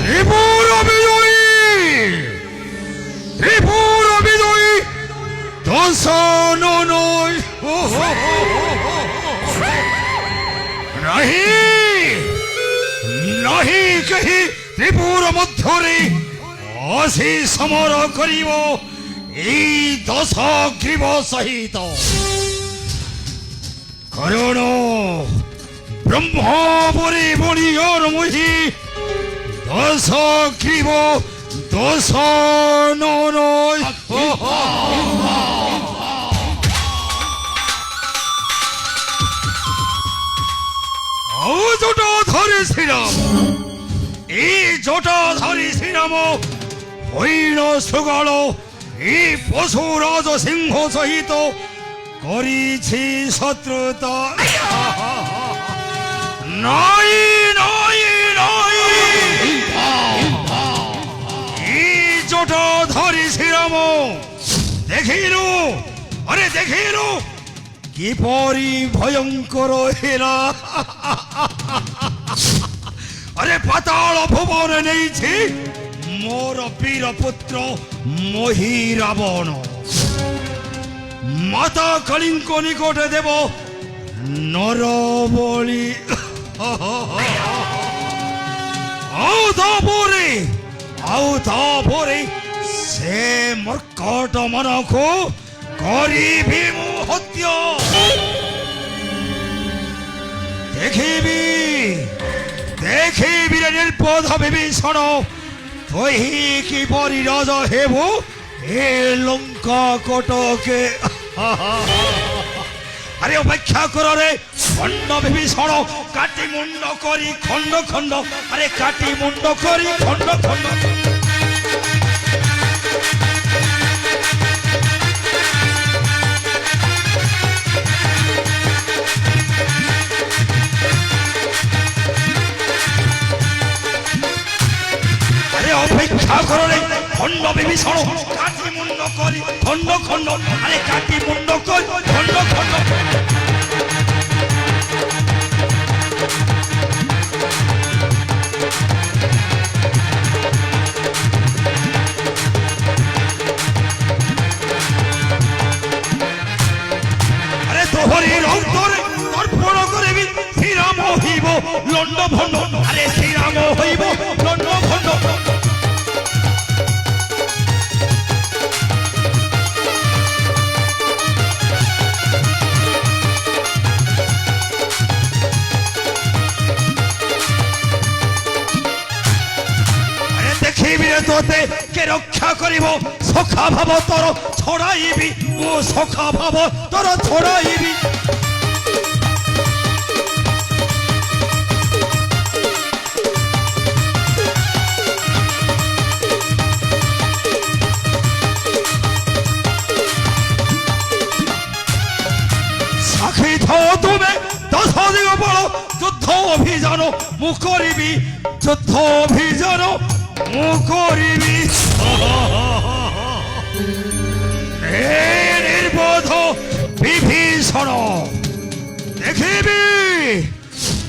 ত্রিপুরা বিজয়ী, ত্রিপুরা বিজয়ী দশানন নাহি নাহি কেহি ত্রিপুরা মধ্যরে আসি সমর করিব এই দশগ্রীব সহিত। কারণ ব্রহ্মপুরী বলিয়র মহি দশগ্রীব দশানন জটাধারী শ্রীরাম, এই জটাধারী শ্রীরাম হইল সুগল এই পশুরাজ সিংহ সহিত করিছি শত্রুতা। নাই নাই নাই, এই জটাধারী শ্রীরাম দেখিল, আরে দেখিল কিপরি ভয়ঙ্কর হেরা। আরে পাতাল ভুবন নেইছি মোর বীর পুত্র মহি রাবণ। মাতা কলিঙ্ক নিকটে দেব নর বলি। আউ তাপরে সে মর্কট মনকু করিবি মু হত্য। দেখিবি দেখিবি নির্বোধ বিভীষণ তুই কিপরি রাজ হেবু এ লঙ্কা কটকে। আরে অপেক্ষা কর রে খণ্ড বিভীষণ, কাটি মুন্ড করি খণ্ড খণ্ড, আরে কাটি মুন্ড করি খণ্ড খণ্ড। অপেক্ষা করলে খণ্ড বিভীষণ, কাটি মুন্ড করি খণ্ড খণ্ড, আরে কাটি মুন্ড করি খণ্ড খণ্ড। আরে তোহরি রক্তরে তর্পণ করিবি শ্রীরাম হইব লণ্ড ভণ্ড, আরে শ্রীরাম হইব লণ্ড ভণ্ড। তোতে কে রক্ষা করিব সখা ভাব তোর ছড়াইবি, ও সখা ভাব তোর ছড়াইবি। সাক্ষী থাও তুমি দশ দিগ বড় যুদ্ধ অভিযান মু করিবি, যুদ্ধ অভিযান মু করিবি। নির্বোধ বিভীষণ দেখিবি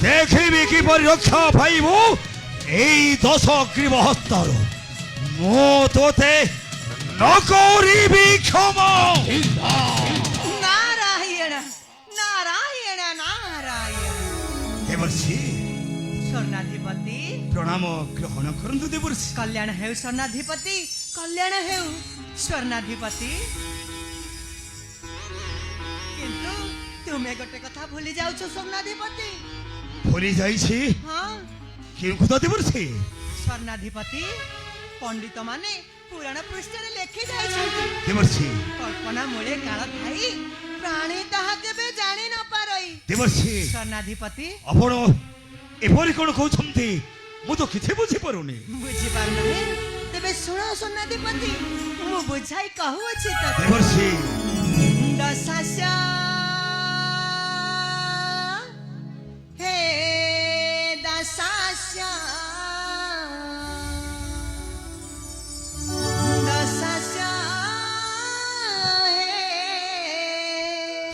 দেখিবি কিপরি রক্ষা পাইব এই দশগ্রীব হত্যার। মু তোতে ন করিবি ক্ষমা। নারায়ণ নারায়ণ নারায়ণ। দেবর্ষি স্বর্ণাধিপতি প্রণাম গ্রহণ করন্তু দেবর্ষি। কল্যাণ হেউ স্বর্ণাধিপতি, কল্যাণ হেউ স্বর্ণাধিপতি। কিন্তু তুমি গোটে কথা ভুলি যাচ্ছ স্বর্ণাধিপতি। ভুলি যাইছি? হ্যাঁ। কেউ কথা দেবর্ষি? স্বর্ণাধিপতি পণ্ডিত মানে পুরাণ পৃষ্ঠରେ ଲେଖି ଯାଇଛନ୍ତି ଦେବର୍ଷି କଳ୍ପନା ମୂଳେ କାଳ ଥାଇ ପ୍ରାଣୀ ତାହା କେବେ ଜାଣି ନ ପାରଇ। ଦେବର୍ଷି ସ୍ୱର୍ଣ୍ଣାଧିପତି ଆପଣ ଏପରି କ'ଣ କହୁଛନ୍ତି ମୁଁ ତ କିଛି ବୁଝିପାରୁନି। ବୁଝିପାରୁନାହିଁ? ତେବେ ଶୁଣ ସ୍ୱର୍ଣ୍ଣାଧିପତି, ମୁଁ ବୁଝାଇ କହୁଅଛି ତ। ଦେବର୍ଷି ଦଶାସ୍ୟ ହେ ଦଶାସ୍ୟ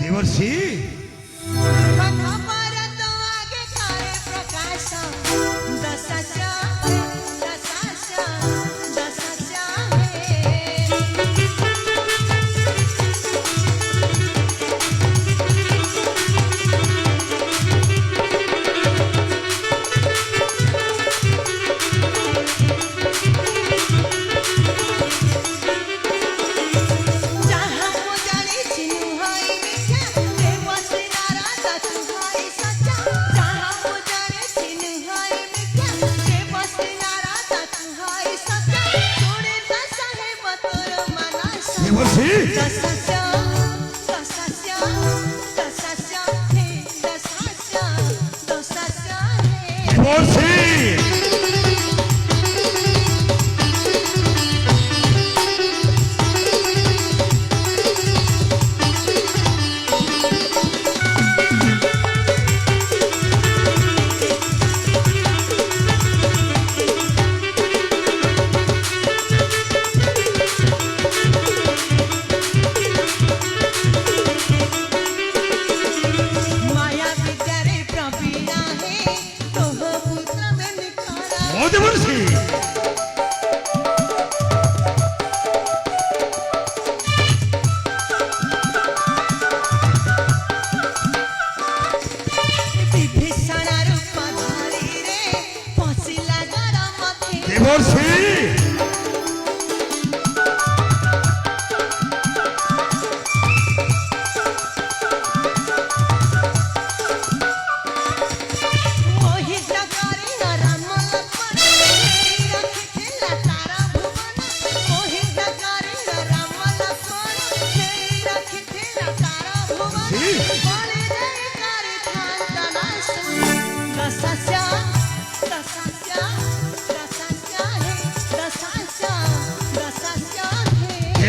देवर्षि कथा पर तो आगे थारे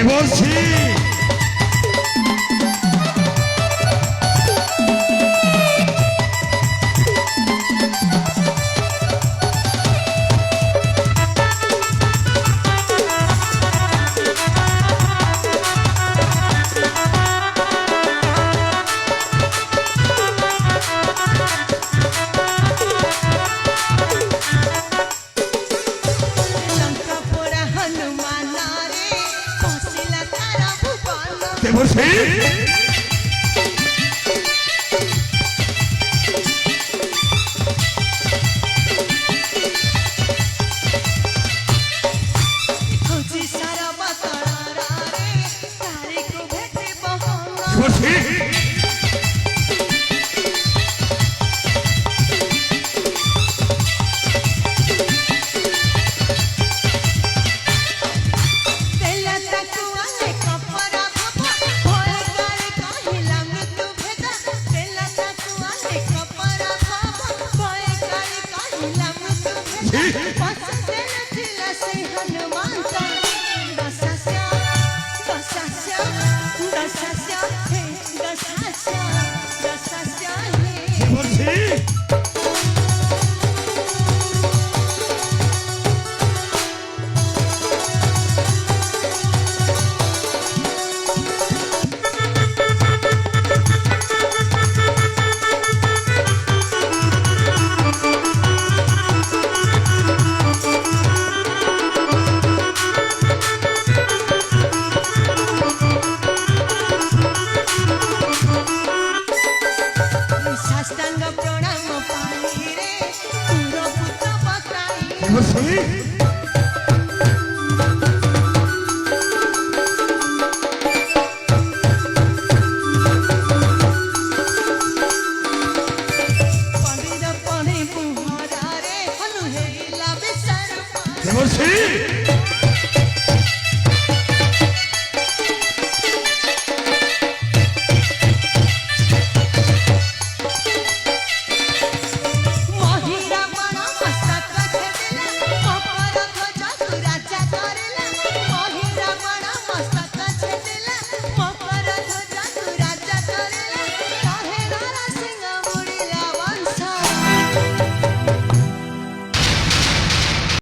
Demorsi!